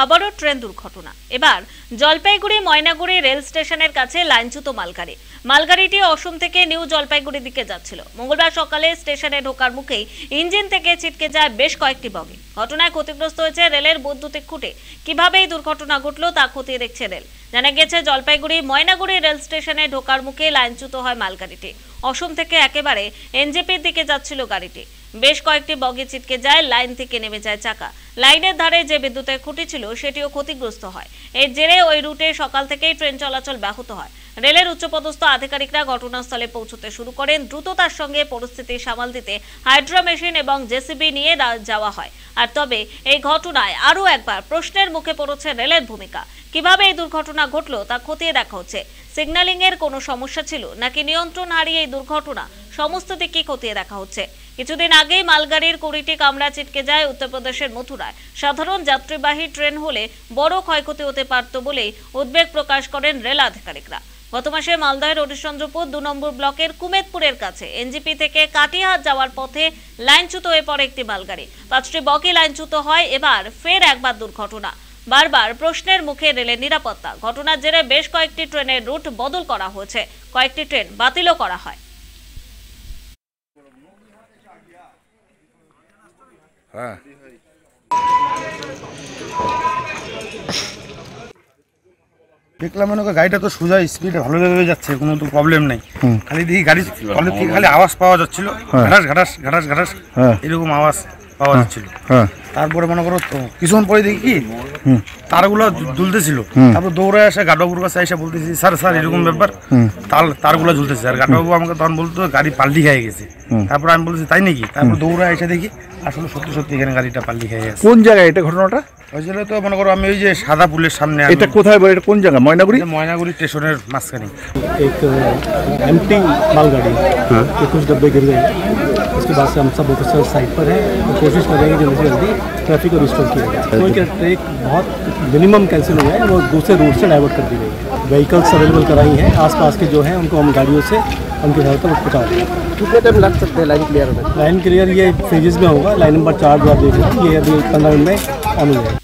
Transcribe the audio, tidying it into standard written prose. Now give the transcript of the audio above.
আবারও ট্রেন দুর্ঘটনা। এবার জলপাইগুড়ি ময়নাগুড়ি রেল স্টেশনের কাছে লাইনচ্যুত মালগাড়ি। মালগাড়িটি অসম থেকে নিউ জলপাইগুড়ির দিকে যাচ্ছিল। মঙ্গলবার সকালে স্টেশনে ঢোকার মুখেই ইঞ্জিন থেকে ছিটকে যায় বেশ কয়েকটি বগি। ঘটনায় ক্ষতিগ্রস্ত হয়েছে রেলের বৈদ্যুতিক খুঁটে। কিভাবে এই দুর্ঘটনা ঘটল তা খতিয়ে দেখছে রেল। জানা গেছে, জলপাইগুড়ি ময়নাগুড়ি রেল স্টেশনে ঢোকার মুখে লাইনচ্যুত হয় মালগাড়িটি। অসম থেকে একেবারে এনজেপির দিকে যাচ্ছিল গাড়িটি। বেশ কয়েকটি বগি ছিটকে যায়, লাইন থেকে নেমে যায় চাকা। লাইনের ধারে যে বিদ্যুতের খুঁটি ছিল সেটিও ক্ষতিগ্রস্ত হয়। এর জেরে ওই রুটে সকাল থেকেই ট্রেন চলাচল ব্যাহত হয়। রেলের উচ্চপদস্থ আধিকারিকরা ঘটনাস্থলে পৌঁছতে শুরু করেন। দ্রুততার সঙ্গে পরিস্থিতি সামাল দিতে হাইড্রা মেশিন এবং জেসিবি নিয়ে যাওয়া হয়। আর তবে এই ঘটনায় আরও একবার প্রশ্নের মুখে পড়েছে রেলের ভূমিকা। কিভাবে এই দুর্ঘটনা ঘটলো তা খতিয়ে দেখা হচ্ছে। সিগন্যালিং এর কোনো সমস্যা ছিল নাকি নিয়ন্ত্রণ হারিয়ে এই দুর্ঘটনা, সমস্ত দিকই খতিয়ে দেখা হচ্ছে। কিছুদিন আগেই মালগাড়ির 20টি কামরা ছিটকে যায় উত্তরপ্রদেশের মথুরায়। সাধারণ যাত্রীবাহী ট্রেন হলে বড় ক্ষয়ক্ষতি হতে পারত বলেই উদ্বেগ প্রকাশ করেন রেল আধিকারিকরা। গত মাসে মালদহের হরিশ্চন্দ্রপুর 2 নম্বর ব্লকের কুমেদপুরের কাছে এনজিপি থেকে কাটিহাট যাওয়ার পথে লাইনচ্যুত হয়ে পড়ে একটি মালগাড়ি। 5টি বগি লাইনচ্যুত হয়। এবার ফের একবার দুর্ঘটনা। বারবার প্রশ্নের মুখে রেলের নিরাপত্তা। ঘটনার জেরে বেশ কয়েকটি ট্রেনের রুট বদল করা হয়েছে, কয়েকটি ট্রেন বাতিলও করা হয়। দেখলাম মনে করি গাড়িটা তো সোজা স্পিডে ভালোভাবে যাচ্ছে, কোনো তো প্রবলেম নেই। খালি দেখি গাড়ি কলের থেকে খালি আওয়াজ পাওয়া যাচ্ছিল, ঘাটাস ঘাটাস ঘাটাস ঘাটাস এরকম আওয়াজ পাওয়া যাচ্ছিল। তারপরে মনে করো কিছুক্ষণ পরে দেখি কি তারগুলো ঝুলতেছিল। তারপর দৌড়ে আসে গাডবাবুর কাছে এসে বলতেছি, স্যার স্যার এরকম ব্যাপার, তারগুলো ঝুলতেছে। আর গাডবাবু আমাকে তখন বলতো গাড়ি পাল্টি খেয়ে গেছে। তারপর আমি বলছি তাই নাকি? তারপর দৌড়ে এসে দেখি আসলে সত্যি সত্যি এখানে গাড়িটা পাল্টি খেয়ে গেছে। কোন জায়গায় এটা ঘটনাটা হয়েছিল? তো মনে করো আমি ওই যে সাদা পুলের সামনে। এটা কোথায় বলে? এটা কোন জায়গা? ময়নাগুড়ি? ময়নাগুড়ি স্টেশনের মাঝখানে। एक एम्प्टी मालगाड़ी के कुछ डब्बे गिर गए। उसके बाद से हम सब ऑफिसर साइट पर हैं और कोशिश करेंगे जल्दी से जल्दी ट्रैफिक को रिस्टोर किया जाए। कोई ट्रेन बहुत मिनिमम कैंसिल हुआ है, वो दूसरे रूट से डाइवर्ट कर दी गई है। व्हीकल्स अवेलेबल कराई हैं, आसपास के जो हैं उनको हम गाड़ियों से उनके घर तक पहुँचा देंगे। कितने टाइम लग सकते हैं लाइन क्लियर होने? लाइन क्लियर ये फेजेस में होगा। लाइन नंबर 4 जो आप देख रहे हैं, ये अभी 15 मिनट में ऑन हो जाएगा।